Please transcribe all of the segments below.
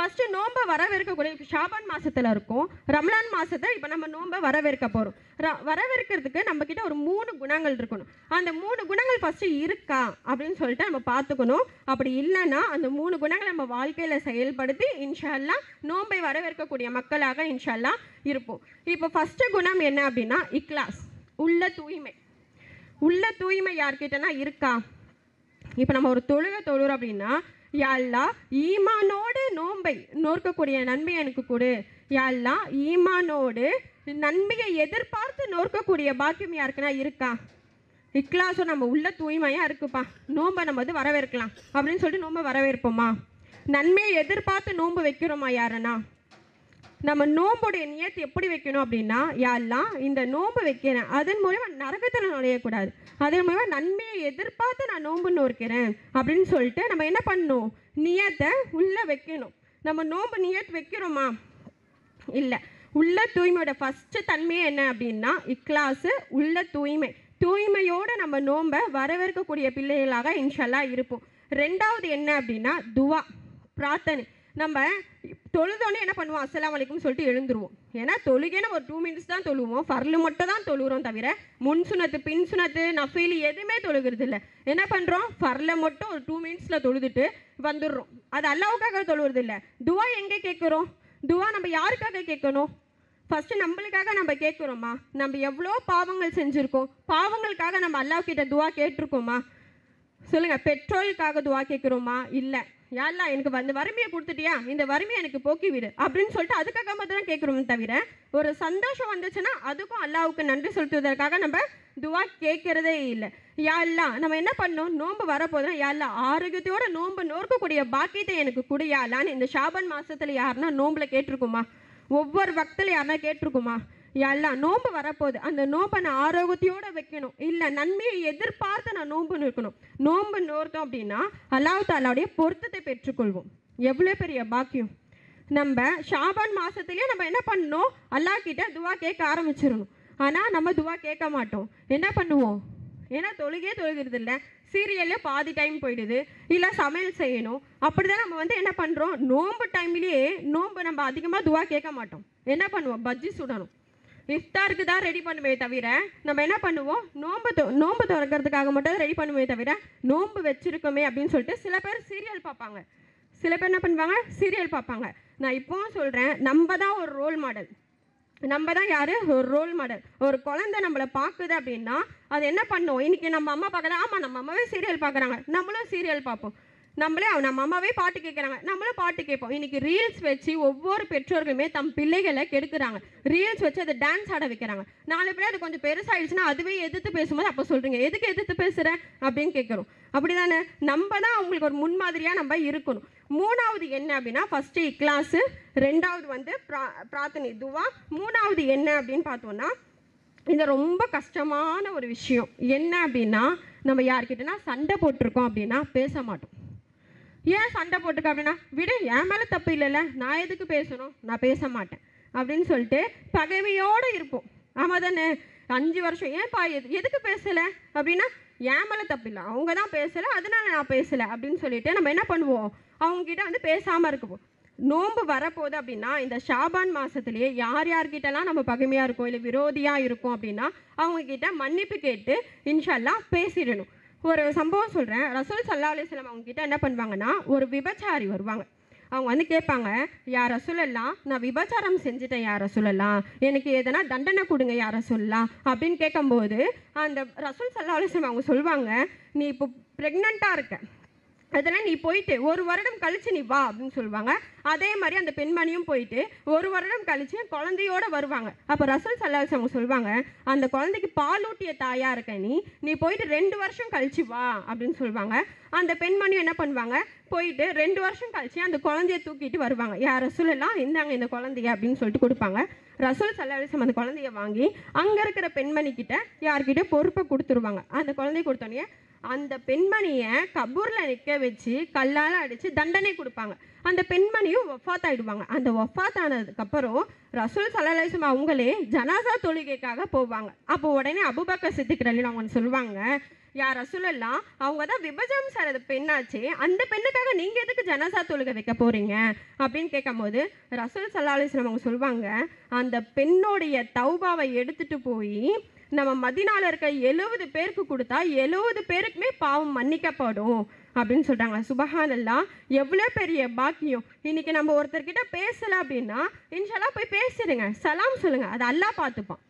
First நோன்பை வரவேற்கக்கூடிய இப்போ ஷாபான் மாதத்தில் இருக்கும், ரம்லான் மாதத்தை இப்போ நம்ம நோன்பை வரவேற்க போகிறோம். வரவேற்கிறதுக்கு நம்மக்கிட்ட ஒரு 3 குணங்கள் இருக்கணும். அந்த 3 குணங்கள் ஃபஸ்ட்டு இருக்கா அப்படின்னு சொல்லிட்டு நம்ம பார்த்துக்கணும். அப்படி இல்லைன்னா அந்த 3 குணங்களை நம்ம வாழ்க்கையில் செயல்படுத்தி இன்ஷா அல்லாஹ் நோன்பை வரவேற்கக்கூடிய மக்களாக இன்ஷா அல்லாஹ் இருப்போம். இப்போ ஃபஸ்ட்டு குணம் என்ன அப்படின்னா இக்லாஸ், உள்ள தூய்மை. உள்ள தூய்மை யார்கிட்டனா இருக்கா? இப்போ நம்ம ஒரு தொழுகிறோம் அப்படின்னா, யா அல்லாஹ் ஈமானோடு நோன்பை நோக்கக்கூடிய நன்மை எனக்கு கொடு. யா அல்லாஹ் ஈமானோடு நன்மையை எதிர்பார்த்து நோக்கக்கூடிய பாக்கியம் யாருக்குன்னா இருக்கா? இக்லாஸும் நம்ம உள்ள தூய்மையாக இருக்குப்பா, நோன்பை நம்ம வந்து வரவேற்கலாம் அப்படின்னு சொல்லிட்டு நோன்பை வரவேற்போமா? நன்மையை எதிர்பார்த்து நோன்பு வைக்கிறோமா யாருன்னா? நம்ம நோம்புடைய நியத்து எப்படி வைக்கணும் அப்படின்னா, யா அல்லாஹ் இந்த நோன்பு வைக்கிறேன், அதன் மூலமா நரகத்தில் நுழையக்கூடாது, அதன் மூலமா நன்மையை எதிர்பார்த்து நான் நோன்பு நோக்கிறேன் அப்படின்னு சொல்லிட்டு நம்ம என்ன பண்ணணும்? நியத்தை உள்ளே வைக்கணும். நம்ம நோன்பு நியத்து வைக்கிறோமா? இல்லை. உள்ள தூய்மையோட ஃபஸ்ட்டு தன்மையே என்ன அப்படின்னா இக்லாஸு, உள்ள தூய்மை. தூய்மையோடு நம்ம நோன்பை வரவேற்கக்கூடிய பிள்ளைகளாக இன்ஷா அல்லாஹ் இருப்போம். ரெண்டாவது என்ன அப்படின்னா துவா, பிரார்த்தனை. நம்ம தொழுதோன்னே என்ன பண்ணுவோம்? அஸ்ஸலாமு அலைக்கும் சொல்லிட்டு எழுந்துருவோம். ஏன்னா தொழுகே நம்ம ஒரு 2 மினிட்ஸ் தான் தொழுவோம், ஃபர்லு மட்டும் தான் தொழுகிறோம், தவிர முன் சுனத்து பின் சுனத்து நஃபீல் எதுவுமே தொழுகிறது இல்லை. என்ன பண்ணுறோம்? ஃபர்லை மட்டும் ஒரு 2 மினிட்ஸில் தொழுதுட்டு வந்துடுறோம். அது அல்லாவுக்காக தொழுகிறது இல்லை. துவா எங்கே கேட்குறோம்? துவா நம்ம யாருக்காக கேட்கணும்? ஃபஸ்ட்டு நம்மளுக்காக நம்ம கேட்குறோமா? நம்ம எவ்வளோ பாவங்கள் செஞ்சுருக்கோம், பாவங்களுக்காக நம்ம அல்லாஹ்கிட்ட துவா கேட்டிருக்கோமா? சொல்லுங்கள். பெட்ரோலுக்காக துவா கேட்குறோமா? இல்லை. யா அல்லாஹ் எனக்கு வந்து வறுமையை கொடுத்துட்டியா, இந்த வறுமையை எனக்கு போக்கி விடு அப்படின்னு சொல்லிட்டு அதுக்காக மட்டும் தான் கேட்குறோமே தவிர, ஒரு சந்தோஷம் வந்துச்சுன்னா அதுக்கும் அல்லாஹ்வுக்கு நன்றி செலுத்துவதற்காக நம்ம துவா கேட்குறதே இல்லை. யா அல்லாஹ் நம்ம என்ன பண்ணோம்? நோன்பு வரப்போதுனா யா அல்லாஹ் ஆரோக்கியத்தோட நோன்பு நோக்கக்கூடிய பாக்கியத்தை எனக்கு கொடு யா அல்லாஹ்னு இந்த ஷாபான் மாதத்தில் யாருன்னா நோம்பில் கேட்டிருக்குமா? ஒவ்வொரு வக்தில் யாருன்னா கேட்டிருக்குமா? யா அல்லாஹ் நோன்பு வரப்போகுது, அந்த நோன்பை நான் ஆரோக்கியத்தோடு வைக்கணும், இல்லை நன்மையை எதிர்பார்த்து நான் நோன்பு நிற்கணும். நோன்பு நோர்த்தோம் அப்படின்னா அல்லாஹ் தாலாவுடைய பொருத்தத்தை பெற்றுக்கொள்வோம். எவ்வளோ பெரிய பாக்கியம்! நம்ம ஷாபான் மாதத்துலேயே நம்ம என்ன பண்ணணும்? அல்லாஹ் கிட்ட துவா கேட்க ஆரம்பிச்சிடணும். ஆனால் நம்ம துவா கேட்க மாட்டோம். என்ன பண்ணுவோம்? ஏன்னா தொழுகிறது இல்லை, சீரியல்ல பாதி டைம் போயிடுது, இல்லை சமையல் செய்யணும். அப்படி தான் நம்ம வந்து என்ன பண்ணுறோம்? நோன்பு டைம்லேயே நோன்பு நம்ம அதிகமாக துவா கேட்க மாட்டோம். என்ன பண்ணுவோம்? பஜ்ஜி சுடணும், இஃப்தாருக்கு தான் ரெடி பண்ணுமே தவிர நம்ம என்ன பண்ணுவோம்? நோன்பு திறக்கிறதுக்காக மட்டும் ரெடி பண்ணுமே தவிர நோன்பு வச்சுருக்கோமே அப்படின்னு சொல்லிட்டு சில பேர் சீரியல் பார்ப்பாங்க. சில பேர் என்ன பண்ணுவாங்க? சீரியல் பார்ப்பாங்க. நான் இப்போவும் சொல்கிறேன், நம்ம தான் ஒரு ரோல் மாடல். நம்ம தான் யார்? ஒரு ரோல் மாடல். ஒரு குழந்தை நம்மளை பார்க்குது அப்படின்னா அது என்ன பண்ணும்? இன்றைக்கி நம்ம அம்மா பார்க்கல, ஆமாம் நம்ம அம்மாவே சீரியல் பார்க்குறாங்க, நம்மளும் சீரியல் பார்ப்போம். நம்ம அம்மாவே பாட்டு கேட்குறாங்க, நம்மளும் பாட்டு கேட்போம். இன்றைக்கி ரீல்ஸ் வச்சு ஒவ்வொரு பெற்றோர்களுமே தம் பிள்ளைகளை கெடுக்குறாங்க. ரீல்ஸ் வச்சு அதை டான்ஸ் ஆட வைக்கிறாங்க. 4 பேர் அது கொஞ்சம் பெருசாகிடுச்சுன்னா அதுவே எதிர்த்து பேசும்போது அப்போ சொல்கிறீங்க எதுக்கு எதிர்த்து பேசுகிற அப்படின்னு கேட்குறோம். அப்படி தானே? நம்ம தான் அவங்களுக்கு ஒரு முன்மாதிரியாக நம்ம இருக்கணும். 3வது என்ன அப்படின்னா ஃபஸ்ட்டு இக்லாஸு, 2வது வந்து பிரார்த்தனை துவா, 3வது என்ன அப்படின்னு பார்த்தோன்னா இது ரொம்ப கஷ்டமான ஒரு விஷயம். என்ன அப்படின்னா நம்ம யார்கிட்டனா சண்டை போட்டிருக்கோம் அப்படின்னா பேச மாட்டோம். ஏன் சண்டை போட்டிருக்க அப்படின்னா விட என் மேலே தப்பு இல்லைல்ல, நான் எதுக்கு பேசணும், நான் பேச மாட்டேன் அப்படின்னு சொல்லிட்டு பகைமையோடு இருப்போம். ஆமாம் தானே? 5 வருஷம் ஏன்ப்பா எதுக்கு பேசலை அப்படின்னா என் மேலே தப்பு இல்லை, அவங்க தான் பேசலை அதனால நான் பேசலை அப்படின்னு சொல்லிட்டு நம்ம என்ன பண்ணுவோம்? அவங்கக்கிட்ட வந்து பேசாமல் இருக்குவோம். நோன்பு வரப்போகுது அப்படின்னா இந்த ஷாபான் மாதத்துலேயே யார்கிட்டலாம் நம்ம பகைமையாக இருக்கோம் இல்லை விரோதியாக இருக்கோம் அப்படின்னா அவங்கக்கிட்ட மன்னிப்பு கேட்டு இன்ஷா அல்லாஹ் பேசிடணும். ஒரு சம்பவம் சொல்கிறேன். ரசூல் ஸல்லல்லாஹு அலைஹி வஸல்லம் அவங்கக்கிட்ட என்ன பண்ணுவாங்கன்னா ஒரு விபச்சாரி வருவாங்க. அவங்க வந்து கேட்பாங்க, யார் ரசூலல்லாஹ் நான் விபச்சாரம் செஞ்சுட்டேன் யார் ரசூலல்லாஹ், எனக்கு எதனா தண்டனை கொடுங்க யார் ரசூலல்லாஹ் அப்படின்னு கேட்கும்போது அந்த ரசூல் ஸல்லல்லாஹு அலைஹி வஸல்லம் அவங்க சொல்லுவாங்க, நீ இப்போ ப்ரெக்னெண்ட்டாக இருக்க, அதெல்லாம் நீ போயிட்டு 1 வருடம் கழித்து நீ வா அப்படின்னு சொல்லுவாங்க. அதே மாதிரி அந்த பெண்மணியும் போயிட்டு 1 வருடம் கழித்து குழந்தையோடு வருவாங்க. அப்போ ரசூல் ஸல்லல்லாஹு அலைஹி வஸல்லம் சொல்லுவாங்க, அந்த குழந்தைக்கு பாலூட்டிய தாயாக இருக்க நீ போயிட்டு 2 வருஷம் கழிச்சு வா அப்படின்னு சொல்லுவாங்க. அந்த பெண்மணியும் என்ன பண்ணுவாங்க? போயிட்டு 2 வருஷம் கழிச்சு அந்த குழந்தைய தூக்கிட்டு வருவாங்க. யார் ரசூலல்லாஹ் இந்தாங்க இந்த குழந்தைய அப்படின்னு சொல்லிட்டு கொடுப்பாங்க. ரசூல் ஸல்லல்லாஹு அலைஹி வஸல்லம் அந்த குழந்தைய வாங்கி அங்கே இருக்கிற பெண்மணிக்கிட்ட யார்கிட்ட பொறுப்பை கொடுத்துருவாங்க. அந்த குழந்தைய கொடுத்தோன்னே அந்த பெண்மணியை கபூரில் நிற்க வச்சு கல்லால் அடித்து தண்டனை கொடுப்பாங்க. அந்த பெண்மணியும் வஃபாத் ஆகிடுவாங்க. அந்த வஃபாத் ஆனதுக்கப்புறம் ரசூல் ஸல்லல்லாஹு அலைஹி வஸல்லம் அவங்களே ஜனாசா தொழுகைக்காக போவாங்க. அப்போ உடனே அபூபக்கர் சித்திக் ரலியல்லாஹு அன்ஹு சொல்லுவாங்க, யார் ரசூலல்லாம் அவங்க தான் விபஜம் சாரது பெண்ணாச்சே, அந்த பெண்ணுக்காக நீங்கள் எதுக்கு ஜனாசா தொழுகை வைக்க போகிறீங்க அப்படின்னு கேட்கும்போது ரசூல் ஸல்லல்லாஹு அலைஹி வஸல்லம் அவங்க சொல்லுவாங்க, அந்த பெண்ணோடைய தௌபாவை எடுத்துகிட்டு போய் நம்ம மதீனால இருக்க 70 பேருக்கு கொடுத்தா 70 பேருக்குமே பாவம் மன்னிக்கப்படும் அப்படின்னு சொல்கிறாங்க. சுபஹானல்லாஹ், எவ்வளோ பெரிய பாக்கியம். இன்றைக்கி நம்ம ஒருத்தர்கிட்ட பேசலை அப்படின்னா இன்ஷால்லா போய் பேசிடுங்க, சலாம் சொல்லுங்கள், அது அல்லாஹ் பார்த்துப்பான்.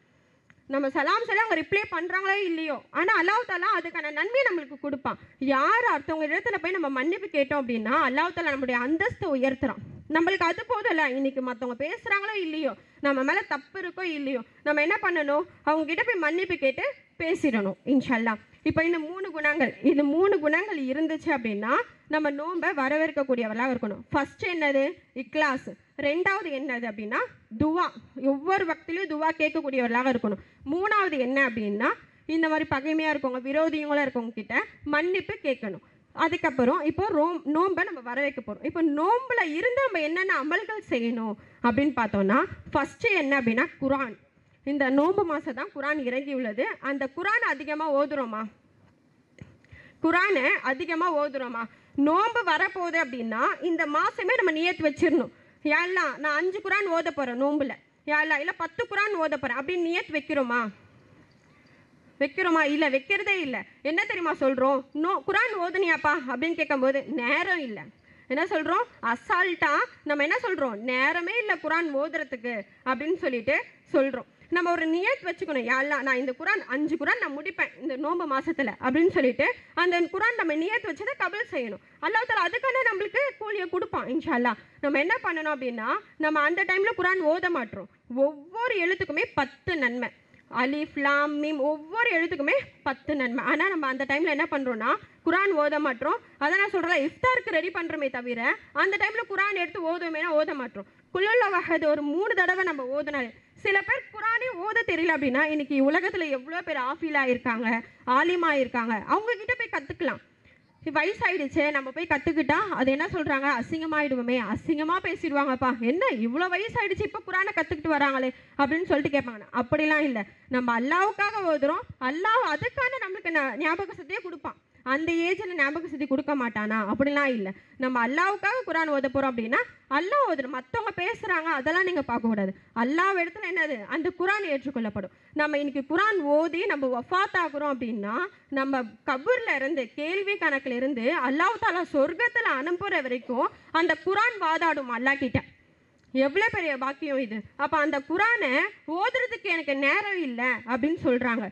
நம்ம சலாம் சொல்ல அவங்க ரிப்ளை பண்ணுறாங்களோ இல்லையோ, ஆனால் அல்லாஹ் தாலா அதுக்கான நன்மையை நம்மளுக்கு கொடுப்பான். யார் அடுத்தவங்க இடத்துல போய் நம்ம மன்னிப்பு கேட்டோம் அப்படின்னா அல்லாஹ் தாலா நம்மளுடைய அந்தஸ்தை உயர்த்துறான். நம்மளுக்கு அது போதில்ல, இன்னைக்கு மற்றவங்க பேசுகிறாங்களோ இல்லையோ, நம்ம மேலே தப்பு இருக்கோ இல்லையோ, நம்ம என்ன பண்ணணும், அவங்ககிட்ட போய் மன்னிப்பு கேட்டு பேசிடணும் இன்ஷால்லா. இப்போ இந்த 3 குணங்கள், இது 3 குணங்கள் இருந்துச்சு அப்படின்னா நம்ம நோன்பை வரவேற்கக்கூடியவர்களாக இருக்கணும். ஃபஸ்ட்டு என்னது, இக்லாஸ். ரெண்டாவது என்னது அப்படின்னா துவா, ஒவ்வொரு வக்திலையும் துவா கேட்கக்கூடியவர்களாக இருக்கணும். மூணாவது என்ன அப்படின்னா இந்த மாதிரி பகைமையாக இருக்கவங்க, விரோதியங்களாக இருக்கவங்க கிட்ட மன்னிப்பு கேட்கணும். அதுக்கப்புறம் இப்போ நோன்பை நம்ம வரவேற்க போகிறோம். இப்போ நோம்பில் இருந்து நம்ம என்னென்ன அமல்கள் செய்யணும் அப்படின்னு பார்த்தோம்னா ஃபஸ்ட்டு என்ன அப்படின்னா குரான். இந்த நோன்பு மாதம் தான் குரான் இறங்கி உள்ளது. அந்த குரானை அதிகமாக ஓதுறோமா? குரானை அதிகமாக ஓதுறோமா? நோன்பு வரப்போகுது அப்படின்னா இந்த மாதமே நம்ம நியத்து வச்சிடணும். யாரெல்லாம் நான் 5 குரான் ஓத போகிறேன் நோம்பில், யாரெல்லாம் இல்லை 10 குரான் ஓத போகிறேன் அப்படின்னு நியத்து வைக்கிறோமா? இல்லை, வைக்கிறதே இல்லை. என்ன தெரியுமா சொல்கிறோம், குரான் ஓதுனியாப்பா அப்படின்னு கேட்கும்போது நேரம் இல்லை. என்ன சொல்கிறோம், அசால்ட்டாக நம்ம என்ன சொல்கிறோம், நேரமே இல்லை குரான் ஓதுறதுக்கு அப்படின்னு சொல்லிட்டு சொல்கிறோம். நம்ம ஒரு நியத் வச்சுக்கணும், யாரெல்லாம் நான் இந்த குரான் 5 குரான் நான் முடிப்பேன் இந்த நோன்பு மாதத்தில் அப்படின்னு சொல்லிட்டு அந்த குரான் நம்ம நியத் வச்சதை கபல் செய்யணும். அல்லாஹ் தஆலா அதுக்கான நம்மளுக்கு கூலியை கொடுப்பான் இன்ஷா அல்லாஹ். நம்ம என்ன பண்ணணும் அப்படின்னா நம்ம அந்த டைமில் குரான் ஓத மாட்டோம். ஒவ்வொரு எழுத்துக்குமே 10 நன்மை, அலிஃப் லாம் மீம் ஒவ்வொரு எழுத்துக்குமே 10 நன்மை. ஆனால் நம்ம அந்த டைமில் என்ன பண்ணுறோன்னா குரான் ஓத மாட்டோம். அதை நான் சொல்கிறேன், இஃப்தாருக்கு ரெடி பண்ணுறோமே தவிர அந்த டைமில் குரான் எடுத்து ஓதுமேனா ஓத மாட்டோம். குல்லுல் வஹத் ஒரு 3 தடவை நம்ம ஓதுனாலே. சில பேர் குரானே ஓத தெரியல அப்படின்னா இன்னைக்கு உலகத்தில் எவ்வளோ பேர் ஆஃபீலாக இருக்காங்க, ஆலிமாக இருக்காங்க, அவங்கக்கிட்ட போய் கற்றுக்கலாம். வயசாயிடுச்சு நம்ம போய் கற்றுக்கிட்டா அது என்ன சொல்கிறாங்க, அசிங்கமாயிடுவோமே, அசிங்கமாக பேசிடுவாங்கப்பா, என்ன இவ்வளோ வயசாயிடுச்சு இப்போ குரானை கற்றுக்கிட்டு வராங்களே அப்படின்னு சொல்லிட்டு கேட்பாங்க. அப்படிலாம் இல்லை, நம்ம அல்லாவுக்காக ஓதுறோம், அல்லாஹ் அதுக்கான நம்மளுக்கு ஞாபக சக்தியே கொடுப்பான். அந்த ஏஜில் ஞாபக சக்தி கொடுக்க மாட்டானா? அப்படிலாம் இல்லை. நம்ம அல்லாவுக்காக குரான் ஓத போகிறோம் அப்படின்னா அல்லாஹ் ஓதுறோம். மற்றவங்க பேசுகிறாங்க அதெல்லாம் நீங்கள் பார்க்கக்கூடாது. அல்லாஹ் இடத்துல என்னது, அந்த குரான் ஏற்றுக்கொள்ளப்படும். நம்ம இன்னைக்கு குரான் ஓதி நம்ம வஃபாத் ஆகுறோம் அப்படின்னா நம்ம கபூரில் இருந்து கேள்வி கணக்கில் இருந்து அல்லாஹ் தஆலா சொர்க்கத்தில் அனுப்புகிற வரைக்கும் அந்த குரான் வாதாடும் அல்லாஹ் கிட்ட. எவ்வளோ பெரிய பாக்கியம் இது. அப்போ அந்த குரானை ஓதுறதுக்கு எனக்கு நேரம் இல்லை அப்படின்னு சொல்கிறாங்க.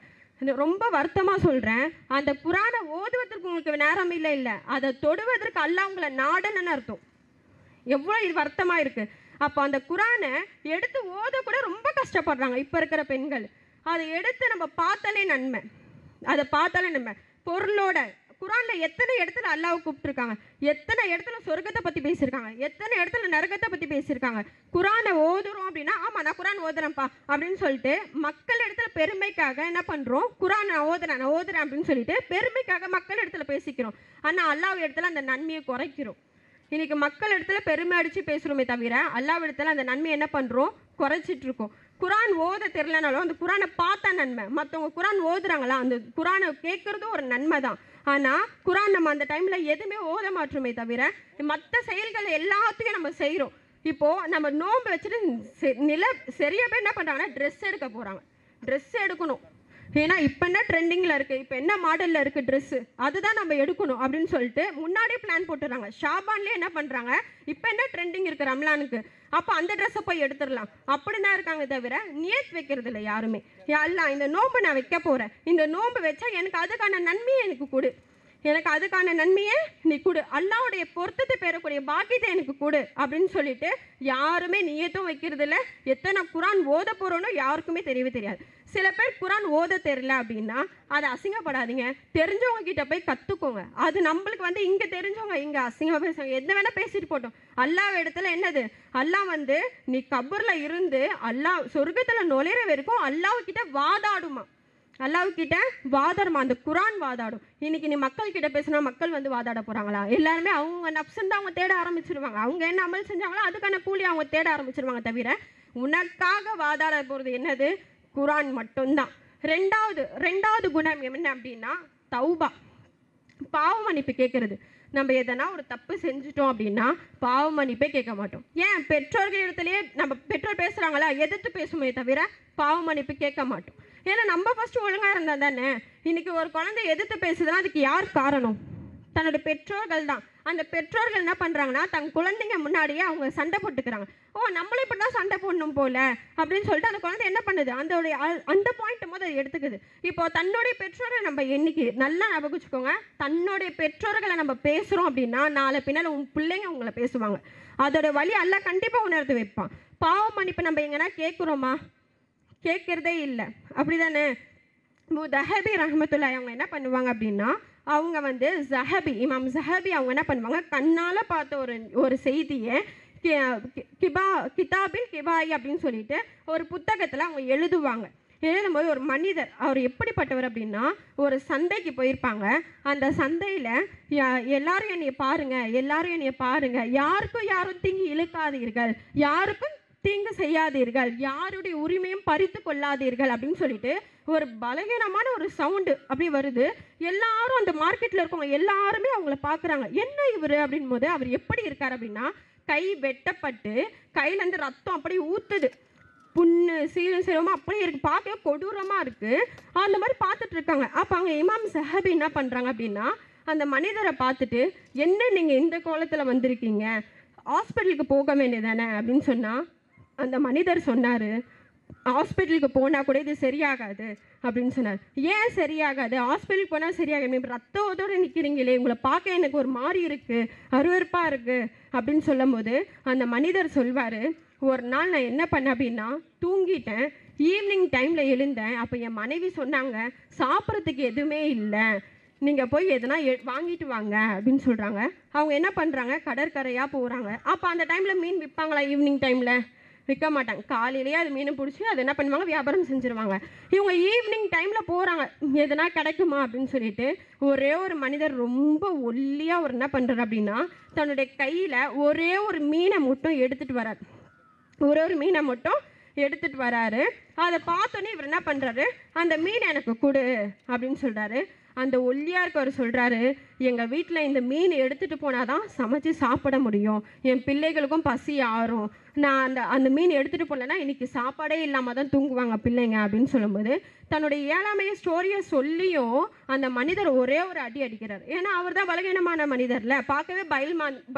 ரொம்ப வருத்தமாக சொல்கிறேன், அந்த குரானை ஓதுவதற்கு உங்களுக்கு நேரம் இல்லை, அதை தொடுவதற்கு அல்லாஹ் உங்களை நாடன்னு அர்த்தம். எவ்வளோ இது வருத்தமாக இருக்குது. அப்போ அந்த குரானை எடுத்து ஓத கூட ரொம்ப கஷ்டப்படுறாங்க இப்போ இருக்கிற பெண்கள். அதை எடுத்து நம்ம பார்த்தாலே நன்மை, அதை பார்த்தாலே நன்மை. பொருளோட குரானில் எத்தனை இடத்துல அல்லாஹ் கூப்பிட்டுருக்காங்க, எத்தனை இடத்துல சொர்க்கத்தை பற்றி பேசியிருக்காங்க, எத்தனை இடத்துல நரகத்தை பற்றி பேசியிருக்காங்க. குரானை ஓதுறோம் அப்படின்னா ஆமாம் நான் குரான் ஓதுறேன்ப்பா அப்படின்னு சொல்லிட்டு மக்கள் இடத்துல பெருமைக்காக என்ன பண்ணுறோம், குரான் நான் ஓதுறேன் அப்படின்னு சொல்லிட்டு பெருமைக்காக மக்கள் இடத்துல பேசிக்கிறோம். ஆனால் அல்லாஹ் இடத்துல அந்த நன்மையை குறைக்கிறோம். இன்றைக்கி மக்கள் இடத்துல பெருமை அடித்து பேசுகிறோமே தவிர அல்லாஹ் இடத்துல அந்த நன்மையை என்ன பண்ணுறோம், குறைச்சிட்டு இருக்கோம். குரான் ஓத தெரியலனாலும் அந்த குரானை பார்த்தா நன்மை. மற்றவங்க குரான் ஓதுறாங்களா, அந்த குரானை கேட்குறதும் ஒரு நன்மை தான். ஆனால் குரான் நம்ம அந்த டைமில் எதுவுமே ஓத மாற்றோமே தவிர மற்ற செயல்கள் எல்லாத்தையும் நம்ம செய்கிறோம். இப்போது நம்ம நோன்பு வச்சுட்டு சரியாக பேர் என்ன பண்ணுறாங்கன்னா ட்ரெஸ் எடுக்க போகிறாங்க. ட்ரெஸ் எடுக்கணும், ஏன்னா இப்போ என்ன ட்ரெண்டிங்கில் இருக்குது, இப்போ என்ன மாடலில் இருக்குது ட்ரெஸ்ஸு, அதுதான் நம்ம எடுக்கணும் அப்படின்னு சொல்லிட்டு முன்னாடியே பிளான் போட்டுடுறாங்க. ஷாபான்லேயே என்ன பண்ணுறாங்க, இப்போ என்ன ட்ரெண்டிங் இருக்குது ரம்லானுக்கு, அப்போ அந்த ட்ரெஸ்ஸை போய் எடுத்துடலாம் அப்படி தான் இருக்காங்க தவிர நியத் வைக்கிறது இல்லை யாருமே. எல்லாம் இந்த நோன்பு நான் வைக்க போகிறேன், இந்த நோன்பு வச்சா எனக்கு அதுக்கான நன்மையை எனக்கு கொடு, எனக்கு அதுக்கான நன்மையை நீ கொடு, அல்லாஹ்வுடைய பொருத்தத்தை பெறக்கூடிய பாக்கியத்தை எனக்கு கொடு அப்படின்னு சொல்லிட்டு யாருமே நியத்தும் வைக்கிறது இல்லை. எத்தனை குரான் ஓத போகிறோன்னோ யாருக்குமே தெரியவே தெரியாது. சில பேர் குரான் ஓத தெரியல அப்படின்னா அதை அசிங்கப்படாதீங்க, தெரிஞ்சவங்க கிட்ட போய் கற்றுக்கோங்க. அது நம்மளுக்கு இங்கே தெரிஞ்சவங்க இங்கே அசிங்கமாக பேசுவாங்க, எந்த வேணால் பேசிட்டு போட்டோம். அல்லாஹ் இடத்துல என்னது, அல்லாஹ் நீ கபூரில் இருந்து அல்லாஹ் சொர்க்கத்தில் நுழையிற வரைக்கும் அல்லாஹ் கிட்ட வாதாடுமா. அல்லாஹ்கிட்ட வாதாடுமா, அந்த குரான் வாதாடும். இன்னைக்கு நீ மக்கள் கிட்ட பேசினா மக்கள் வந்து வாதாட போறாங்களா? எல்லாருமே அவங்க நப்சுன்னு தான் அவங்க தேட ஆரம்பிச்சிருவாங்க. அவங்க என்ன அமல் செஞ்சாங்களோ அதுக்கான கூலி அவங்க தேட ஆரம்பிச்சிருவாங்க. தவிர உனக்காக வாதாட போறது என்னது? குரான் மட்டும்தான். ரெண்டாவது குணம் என்ன அப்படின்னா தௌபா, பாவ மன்னிப்பு கேட்கறது. நம்ம எதனா ஒரு தப்பு செஞ்சுட்டோம் அப்படின்னா பாவ மன்னிப்பே கேட்க மாட்டோம். ஏன்? பெற்றோர்கள் இடத்துலயே நம்ம பெற்றோர் பேசுறாங்களா, எதிர்த்து பேசுமே தவிர பாவ மன்னிப்பு கேட்க மாட்டோம். ஏன்னா நம்ம ஃபர்ஸ்ட் ஒழுங்கா இருந்தா தானே. இன்னைக்கு ஒரு குழந்தை எதிர்த்து பேசுதுன்னா அதுக்கு யார் காரணம்? தன்னோட பெற்றோர்கள் தான். அந்த பெற்றோர்கள் என்ன பண்றாங்கன்னா தன் குழந்தைங்க முன்னாடியே அவங்க சண்டை போட்டுக்கிறாங்க. ஓ, நம்மளும் இப்படி தான் சண்டை போடணும் போல அப்படின்னு சொல்லிட்டு அந்த குழந்தை என்ன பண்ணுது, அந்த பாயிண்ட் போது அதை எடுத்துக்குது. இப்போ தன்னுடைய பெற்றோர்களை நம்ம என்னைக்கு நல்லா ஞாபகம் வச்சுக்கோங்க, தன்னுடைய பெற்றோர்களை நம்ம பேசுறோம் அப்படின்னா நாளை பின்னால் உன் பிள்ளைங்க உங்களை பேசுவாங்க. அதோட வழி அல்லாஹ் கண்டிப்பா உணர்த்து வைப்பான். பாவ மன்னிப்பு நம்ம எங்கன்னா கேட்குறோமா? கேட்கறதே இல்லை, அப்படிதானே? தஹபி ரஹமத்துல்லாஹி அவங்க என்ன பண்ணுவாங்க அப்படின்னா, அவங்க வந்து இமாம் ஜஹபி அவங்க என்ன பண்ணுவாங்க, கண்ணால் பார்த்த ஒரு செய்தியை கிதாபில் கிபாயி அப்படின்னு சொல்லிட்டு ஒரு புத்தகத்தில் அவங்க எழுதுவாங்க. எழுதும்போது ஒரு மனிதர், அவர் எப்படிப்பட்டவர் அப்படின்னா, ஒரு சந்தைக்கு போயிருப்பாங்க. அந்த சந்தையில் எல்லாரும் என்னைய பாருங்க, எல்லாரும் என்னைய பாருங்க, யாருக்கும் யாரும் தீங்கு இழுக்காதீர்கள், யாருக்கும் தீங்கு செய்யாதீர்கள், யாருடைய உரிமையும் பறித்து கொள்ளாதீர்கள் அப்படின்னு சொல்லிட்டு ஒரு பலகீனமான ஒரு சவுண்டு அப்படி வருது. எல்லாரும் அந்த மார்க்கெட்டில் இருக்கவங்க எல்லாருமே அவங்கள பார்க்குறாங்க. என்ன இவர் அப்படின் போது அவர் எப்படி இருக்கார் அப்படின்னா, கை வெட்டப்பட்டு கையிலேருந்து ரத்தம் அப்படியே ஊற்றுது, புண்ணு சீரமாக அப்படியே இருக்குது, பார்க்கவே கொடூரமாக இருக்குது. அந்த மாதிரி பார்த்துட்டு இருக்காங்க. அப்போ அவங்க இமாம் சஹபி என்ன பண்ணுறாங்க அப்படின்னா, அந்த மனிதரை பார்த்துட்டு, என்ன நீங்கள் இந்த கோலத்தில் வந்திருக்கீங்க, ஹாஸ்பிட்டலுக்கு போக வேண்டியதானே அப்படின்னு சொன்னால், அந்த மனிதர் சொன்னார், ஹாஸ்பிட்டலுக்கு போனால் கூட இது சரியாகாது அப்படின்னு சொன்னார். ஏன் சரியாகாது? ஹாஸ்பிட்டலுக்கு போனால் சரியாகாது, இப்போ ரத்தத்தோடு நிற்கிறீங்களே, உங்களை பார்க்க எனக்கு ஒரு மாதிரி இருக்குது, அருவருப்பாக இருக்குது அப்படின்னு சொல்லும் போது அந்த மனிதர் சொல்வார், ஒரு நாள் நான் என்ன பண்ணேன் அப்படின்னா, தூங்கிட்டேன், ஈவினிங் டைமில் எழுந்தேன். அப்போ என் மனைவி சொன்னாங்க, சாப்பிட்றதுக்கு எதுவுமே இல்லை, நீங்கள் போய் எதனா வாங்கிட்டு வாங்க அப்படின்னு சொல்கிறாங்க. அவங்க என்ன பண்ணுறாங்க, கடற்கரையாக போகிறாங்க. அப்போ அந்த டைமில் மீன் விற்பாங்களா? ஈவினிங் டைமில் விற்க மாட்டாங்க. காலையிலேயே அது மீனை பிடிச்சி அது என்ன பண்ணுவாங்க, வியாபாரம் செஞ்சுருவாங்க. இவங்க ஈவினிங் டைமில் போகிறாங்க, எதனா கிடைக்குமா அப்படின்னு சொல்லிட்டு. ஒரே ஒரு மனிதர் ரொம்ப ஒல்லியாக அவர் என்ன பண்ணுறாரு அப்படின்னா, தன்னுடைய கையில் ஒரே ஒரு மீனை மட்டும் எடுத்துகிட்டு வரார். எடுத்துகிட்டு வராரு. அதை பார்த்தோன்னே இவர் என்ன பண்ணுறாரு, அந்த மீன் எனக்கு கொடு அப்படின்னு சொல்கிறாரு. அந்த ஒல்லியாருக்கு அவர் சொல்கிறாரு, எங்கள் வீட்டில் இந்த மீன் எடுத்துகிட்டு போனால் தான் சமைச்சு சாப்பிட முடியும், என் பிள்ளைகளுக்கும் பசி ஆறும், நான் அந்த மீன் எடுத்துகிட்டு போகலன்னா இன்றைக்கி சாப்பாடே இல்லாமல் தான் தூங்குவாங்க பிள்ளைங்க அப்படின்னு சொல்லும்போது, தன்னுடைய ஏழாமைய ஸ்டோரியை சொல்லியும் அந்த மனிதர் ஒரே ஒரு அடி அடிக்கிறார். ஏன்னா அவர் தான் பலகீனமான மனிதர்ல, பார்க்கவே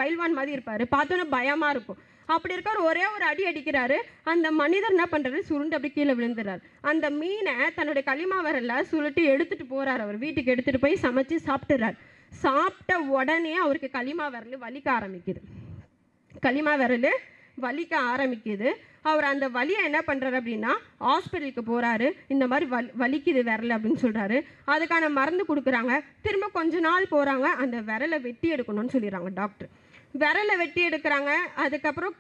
பயில்வான் மாதிரி இருப்பார், பார்த்தோன்னே பயமாக இருக்கும். அப்படி இருக்கார், ஒரே ஒரு அடி அடிக்கிறாரு. அந்த மனிதர் என்ன பண்ணுறாரு, சுருண்டு அப்படி கீழே விழுந்துறார். அந்த மீனை தன்னுடைய களிமா விரல்ல சுருட்டி எடுத்துகிட்டு போகிறார். அவர் வீட்டுக்கு எடுத்துகிட்டு போய் சமைச்சு சாப்பிட்டுறார். சாப்பிட்ட உடனே அவருக்கு களிமா விரல் வலிக்க ஆரம்பிக்குது. அவர் அந்த வலியை என்ன பண்ணுறாரு அப்படின்னா, ஹாஸ்பிட்டலுக்கு போகிறாரு. இந்த மாதிரி வலிக்குது விரல் அப்படின்னு சொல்கிறாரு. அதுக்கான மருந்து கொடுக்குறாங்க. திரும்ப கொஞ்ச நாள் போகிறாங்க, அந்த விரலை வெட்டி எடுக்கணும்னு சொல்லிடுறாங்க டாக்டர். விரலை வெட்டி எடுக்கிறாங்க. அதுக்கப்புறம்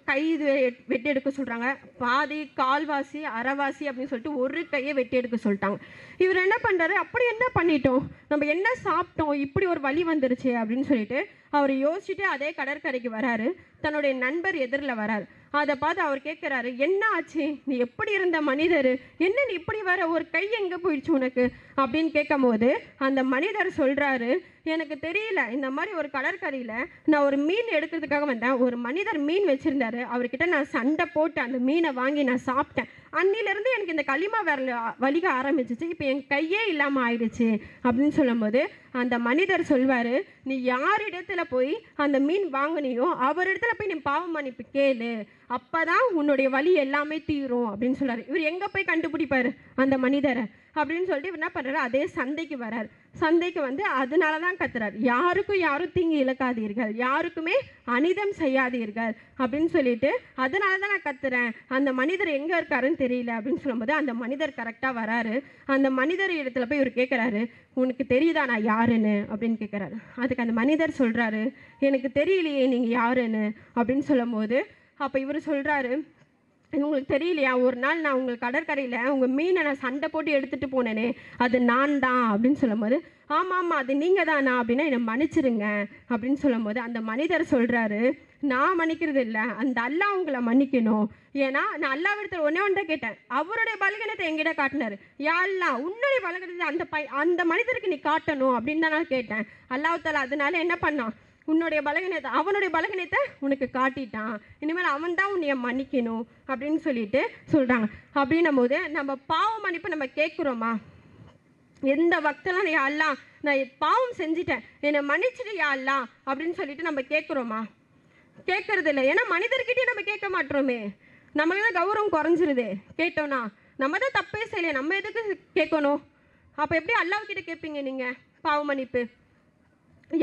கை இது வெட்டி எடுக்க சொல்கிறாங்க. பாதி, கால்வாசி, அரைவாசி அப்படின்னு சொல்லிட்டு ஒரு கையை வெட்டி எடுக்க சொல்லிட்டாங்க. இவர் என்ன பண்ணுறாரு, அப்படி என்ன பண்ணிட்டோம், நம்ம என்ன சாப்பிட்டோம், இப்படி ஒரு வலி வந்துருச்சு அப்படின்னு சொல்லிட்டு அவர் யோசிச்சுட்டு அதே கடற்கரைக்கு வராரு. தன்னுடைய நண்பர் எதிரில் வராரு. அதை பார்த்து அவர் கேட்குறாரு, என்ன ஆச்சு, நீ எப்படி இருந்த மனிதர், என்ன நீ இப்படி வர, ஒரு கை எங்கே போயிடுச்சு உனக்கு அப்படின்னு கேட்கும் போது அந்த மனிதர் சொல்கிறாரு, எனக்கு தெரியல, இந்த மாதிரி ஒரு கடற்கரையில் நான் ஒரு மீன் எடுக்கிறதுக்காக வந்தேன், ஒரு மனிதர் மீன் வச்சுருந்தாரு, அவர்கிட்ட நான் சண்டை போட்டு அந்த மீனை வாங்கி நான் சாப்பிட்டேன், அன்னிலேருந்து எனக்கு இந்த களிமா விரல் வலிக்க ஆரம்பிச்சிச்சு, இப்போ என் கையே இல்லாமல் ஆயிடுச்சு அப்படின்னு சொல்லும்போது அந்த மனிதர் சொல்வார், நீ யார் இடத்துல போய் அந்த மீன் வாங்கினியோ அவரிடத்துல போய் நீ பாவ மன்னிப்பு கேளு, அப்போ தான் உன்னுடைய வலி எல்லாமே தீரும் அப்படின்னு சொல்கிறார். இவர் எங்கே போய் கண்டுபிடிப்பார் அந்த மனிதரை அப்படின்னு சொல்லிட்டு இவர் என்ன பண்ணுறாரு, அதே சந்தைக்கு வரார். சந்தைக்கு வந்து அதனால தான் கத்துறார், யாரும் தீங்கு இழக்காதீர்கள், யாருக்குமே அனிதம் செய்யாதீர்கள் அப்படின்னு சொல்லிட்டு, அதனால தான் நான் கத்துறேன், அந்த மனிதர் எங்கே இருக்காருன்னு தெரியல அப்படின்னு சொல்லும்போது அந்த மனிதர் கரெக்டாக வராரு. அந்த மனிதர் இடத்துல போய் இவர் கேட்குறாரு, உனக்கு தெரியுதா நான் யாருன்னு அப்படின்னு கேட்குறாரு. அதுக்கு அந்த மனிதர் சொல்கிறாரு, எனக்கு தெரியலையே நீங்கள் யாருன்னு அப்படின்னு சொல்லும்போது அப்போ இவர் சொல்கிறாரு, உங்களுக்கு தெரியலையா, ஒரு நாள் நான் உங்கள் கடற்கரையில் உங்கள் மீனை நான் சண்டை போட்டு எடுத்துகிட்டு போனேனே, அது நான் தான் அப்படின்னு சொல்லும்போது, ஆமாம் ஆமாம் அது நீங்கள் தானா அப்படின்னா என்னை மன்னிச்சிருங்க அப்படின்னு சொல்லும்போது அந்த மனிதர் சொல்கிறாரு, நான் மன்னிக்கிறது இல்லை, அந்த அல்லாஹ் உங்களை மன்னிக்கணும். ஏன்னா நான் அல்லாஹ்விடத்தில் ஒன்றே ஒன்று தான் கேட்டேன், அவருடைய பலகீனத்தை என்கிட்ட காட்டினார். யா அல்லாஹ் உன்னுடைய பலகீனத்தை அந்த மனிதருக்கு நீ காட்டணும் அப்படின்னு தான் நான் கேட்டேன். அல்லாஹ் தஆலா அதனால என்ன பண்ணான், உன்னுடைய பலகீனத்தை அவனுடைய பலகீனத்தை உனக்கு காட்டிட்டான், இனிமேல் அவன் தான் உன்னைய மன்னிக்கணும் அப்படின்னு சொல்லிட்டு சொல்கிறாங்க. அப்படின்னும் போது நம்ம பாவ மன்னிப்பு நம்ம கேட்குறோமா? எந்த வக்தெல்லாம் யா அல்லாஹ் நான் பாவம் செஞ்சிட்டேன் என்னை மன்னிச்சிட்டு யா அல்லாஹ் அப்படின்னு சொல்லிட்டு நம்ம கேட்குறோமா? கேட்கறது இல்லை. ஏன்னா மனிதர்கிட்டே நம்ம கேட்க மாட்டோமே, நம்மளுக்கு தான் கௌரவம் குறைஞ்சிருது. கேட்டோன்னா நம்ம தான் தப்பே செய்யலையே, நம்ம எதுக்கு கேட்கணும்? அப்போ எப்படி அல்லாஹ்கிட்ட கேட்பீங்க நீங்கள் பாவ மன்னிப்பு?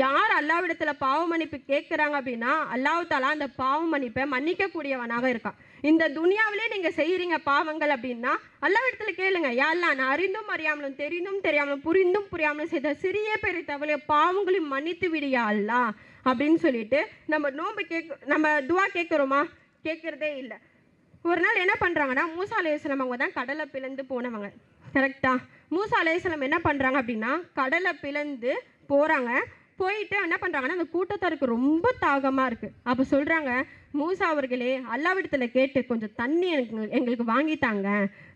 யார் அல்லாஹ்விடத்தில் பாவ மன்னிப்பு கேட்குறாங்க அப்படின்னா அல்லாஹ் தஆலா அந்த பாவ மன்னிப்பை மன்னிக்கக்கூடியவனாக இருக்கான். இந்த துனியாவிலே நீங்கள் செய்கிறீங்க பாவங்கள் அப்படின்னா அல்லாஹ்விடத்தில் கேளுங்க, யா அல்லாஹ் நான் அறிந்தும் அறியாமலும் தெரிந்தும் தெரியாமலும் புரிந்தும் புரியாமலும் செய்த சிறிய பெரிய தவளைய பாவங்களையும் மன்னித்து விடியா அல்லாஹ் அப்படின்னு சொல்லிட்டு நம்ம நம்ம துவா கேட்குறோமா? கேட்குறதே இல்லை. ஒரு நாள் என்ன பண்ணுறாங்கன்னா மூசா அலைஹிஸ்ஸலாம் அவங்க தான் கடலை பிளந்து போனவங்க, கரெக்டா? மூசா அலைஹிஸ்ஸலாம் என்ன பண்ணுறாங்க அப்படின்னா கடலை பிளந்து போகிறாங்க. போயிட்டு என்ன பண்ணுறாங்கன்னா அந்த கூட்டத்தாருக்கு ரொம்ப தாகமாக இருக்குது. அப்போ சொல்கிறாங்க, மூசா அவர்களே அல்லாஹ்விடத்தில் கேட்டு கொஞ்சம் தண்ணி எங்களுக்கு வாங்கித்தாங்க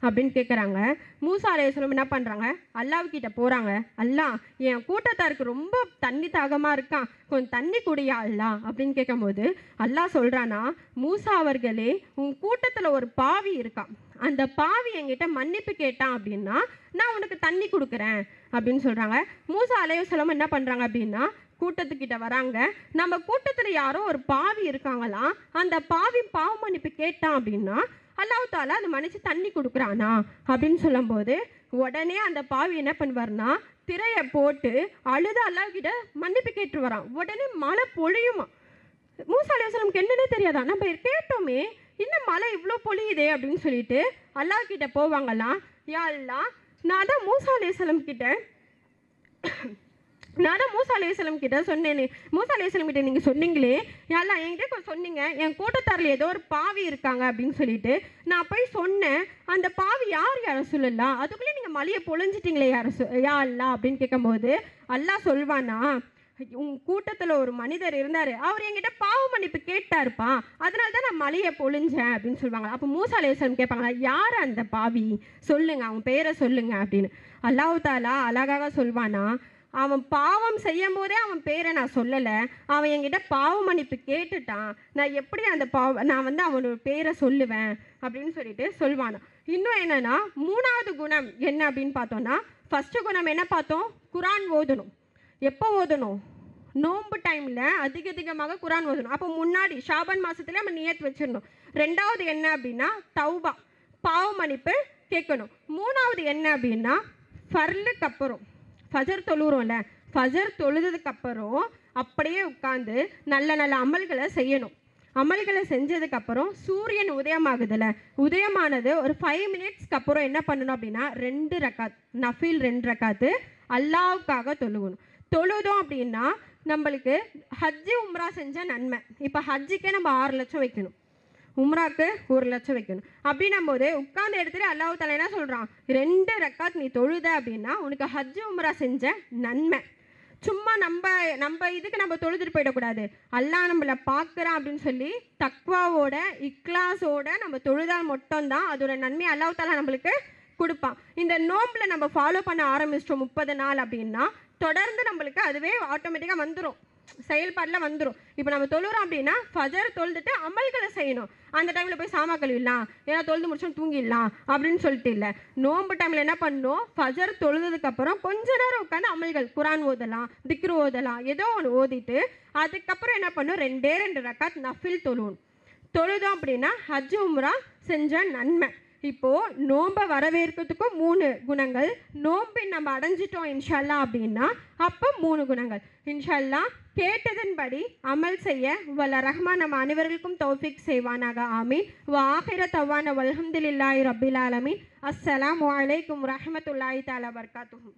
அப்படின்னு கேட்குறாங்க. மூசா அலைஹிஸ்ஸலாம் என்ன பண்ணுறாங்க, அல்லாஹ்கிட்ட போகிறாங்க. அல்லாஹ் என் கூட்டத்தாருக்கு ரொம்ப தண்ணி தாகமாக இருக்கான், கொஞ்சம் தண்ணி குடியா அல்லாஹ் அப்படின்னு கேட்கும்போது அல்லாஹ் சொல்கிறானா, மூசா அவர்களே உன் கூட்டத்தில் ஒரு பாவி இருக்கான், அந்த பாவி என்கிட்ட மன்னிப்பு கேட்டான் அப்படின்னா நான் உனக்கு தண்ணி கொடுக்குறேன் அப்படின்னு சொல்கிறாங்க. மூசா அலைஹிஸ்ஸலாம் என்ன பண்ணுறாங்க அப்படின்னா கூட்டத்துக்கிட்ட வராங்க. நம்ம கூட்டத்தில் யாரோ ஒரு பாவி இருக்காங்களாம், அந்த பாவி பாவ மன்னிப்பு கேட்டான் அப்படின்னா அல்லாஹ் தஆலா அதை மன்னிச்சு தண்ணி கொடுக்குறானா அப்படின்னு சொல்லும்போது உடனே அந்த பாவி என்ன பண்ணுவார்னா திரையை போட்டு அழுது அல்லாஹ்கிட்ட மன்னிப்பு கேட்டு வரான். உடனே மழை பொழியுமா. மூசா அலைஹிஸ்ஸலாமுக்கு என்னன்னே தெரியாதா, நம்ம கேட்டோமே இன்னும் மழை இவ்வளோ பொழியுதே அப்படின்னு சொல்லிட்டு அல்லாஹ்கிட்ட போவாங்களாம். யா அல்லாஹ் நான் தான் மூசா அலைஹிஸ்ஸலாம் கிட்ட சொன்னேனே, மூசா அலைஹிஸ்ஸலாம் கிட்ட நீங்கள் சொன்னீங்களே, யா அல்லாஹ் என்கிட்ட சொன்னீங்க என் கூட்டத்தாரில் ஏதோ ஒரு பாவி இருக்காங்க அப்படின்னு சொல்லிட்டு நான் போய் சொன்னேன். அந்த பாவி யார் சொல்லலாம், அதுக்குள்ளே நீங்கள் மழையை பொழிஞ்சிட்டிங்களே யா அல்லாஹ் அப்படின்னு கேட்கும்போது அல்லாஹ் சொல்வானா, உன் கூட்டத்தில் ஒரு மனிதர் இருந்தார், அவர் என்கிட்ட பாவ மன்னிப்பு கேட்டாருப்பா, அதனால தான் நான் மலையை பொழிஞ்சேன் அப்படின்னு சொல்லுவாங்க. அப்போ மூசா அலைஹிஸ்ஸலாம் கேட்பாங்களா, யார் அந்த பாவி சொல்லுங்க, அவன் பேரை சொல்லுங்க அப்படின்னு. அல்லாஹ் தஆலா அழகாக சொல்வானா, அவன் பாவம் செய்யும் போதே அவன் பேரை நான் சொல்லலை, அவன் என்கிட்ட பாவ மன்னிப்பு கேட்டுட்டான், நான் எப்படி நான் அவனோட பேரை சொல்லுவேன் அப்படின்னு சொல்லிட்டு சொல்வானா. இன்னும் என்னன்னா மூணாவது குணம் என்ன அப்படின்னு பார்த்தோன்னா, ஃபஸ்ட்டு குணம் என்ன பார்த்தோம், குரான் ஓதணும். எப்போ ஓதணும், நோன்பு டைமில் அதிகமாக குரான் ஓதணும். அப்போ முன்னாடி ஷாபான் மாதத்துல நம்ம நியத் வச்சிடணும். ரெண்டாவது என்ன அப்படின்னா தௌபா, பாவ மன்னிப்பு கேட்கணும். மூணாவது என்ன அப்படின்னா ஃபர்லுக்கு அப்புறம் ஃபஜர் தொழுறோம்ல, ஃபஜர் தொழுதுக்கு அப்புறம் அப்படியே உட்காந்து நல்ல நல்ல அமல்களை செய்யணும். அமல்களை செஞ்சதுக்கப்புறம் சூரியன் உதயமாகுதுல்ல, உதயமானது ஒரு 5 மினிட்ஸ்க்கு அப்புறம் என்ன பண்ணணும் அப்படின்னா 2 ரக்காத் நஃபில் 2 ரக்காத்து அல்லாஹ்வுக்காக தொழுகணும். தொழுதோம் அப்படின்னா நம்மளுக்கு ஹஜ்ஜு உம்ரா செஞ்ச நன்மை. இப்போ ஹஜ்ஜுக்கே நம்ம 6 லட்சம் வைக்கணும், உம்ராக்கு 1 லட்சம் வைக்கணும். அப்படின்னும் போது உட்கார்ந்து எடுத்துட்டு அல்லாஹ் தஆலா என்ன சொல்கிறான், 2 ரக்காத் நீ தொழுத அப்படின்னா உனக்கு ஹஜ்ஜு உம்ரா செஞ்ச நன்மை. சும்மா நம்ம இதுக்கு நம்ம தொழுதுட்டு போயிடக்கூடாது, அல்லாஹ் நம்மளை பார்க்குறான் அப்படின்னு சொல்லி தக்வாவோட இக்லாஸோட நம்ம தொழுதால் மட்டும்தான் அதோட நன்மை அல்லாஹ் தஆலா நம்மளுக்கு கொடுப்பான். இந்த நோம்பில் நம்ம ஃபாலோ பண்ண ஆரம்பிச்சிட்டோம் 30 நாள் அப்படின்னா தொடர்ந்து நம்மளுக்கு அதுவே ஆட்டோமேட்டிக்காக வந்துடும், செயல்பாட்டில் வந்துடும். இப்போ நம்ம தொழுறோம் அப்படின்னா ஃபஜர் தொழுதுட்டு அமல்களை செய்யணும். அந்த டைமில் போய் சாமா கழுவிடலாம், ஏன்னா தொழுது முடிச்சோம் தூங்கிடலாம் அப்படின்னு சொல்லிட்டு இல்லை. நோன்பு டைமில் என்ன பண்ணணும், ஃபஜர் தொழுதுக்கப்புறம் கொஞ்ச நேரம் உட்காந்து அமல்கள் குரான் ஓதலாம், திக்ரு ஓதலாம், ஏதோ ஒன்று ஓதிட்டு அதுக்கப்புறம் என்ன பண்ணணும், 2 ரக்காத் நஃபில் தொழுதோம் அப்படின்னா ஹஜ் உம்ரா செஞ்ச நன்மை. இப்போது நோன்பை வரவேற்கிறதுக்கும் 3 குணங்கள், நோன்பை நம்ம அடைஞ்சிட்டோம் இன்ஷா அல்லாஹ் அப்படின்னா அப்போ 3 குணங்கள். இன்ஷா அல்லாஹ் கேட்டதன்படி அமல் செய்ய வல்ல ரஹ்மான் நம்ம அனைவர்களுக்கும் தௌஃபீக் செய்வானாக. ஆமீன். வாஹிர தவான வல்ஹம்துலில்லாஹி ரப்பில் ஆலமீன். அஸ்ஸலாமு அலைக்கும் வரஹ்மத்துல்லாஹி தஆலா வபரகாத்துஹு.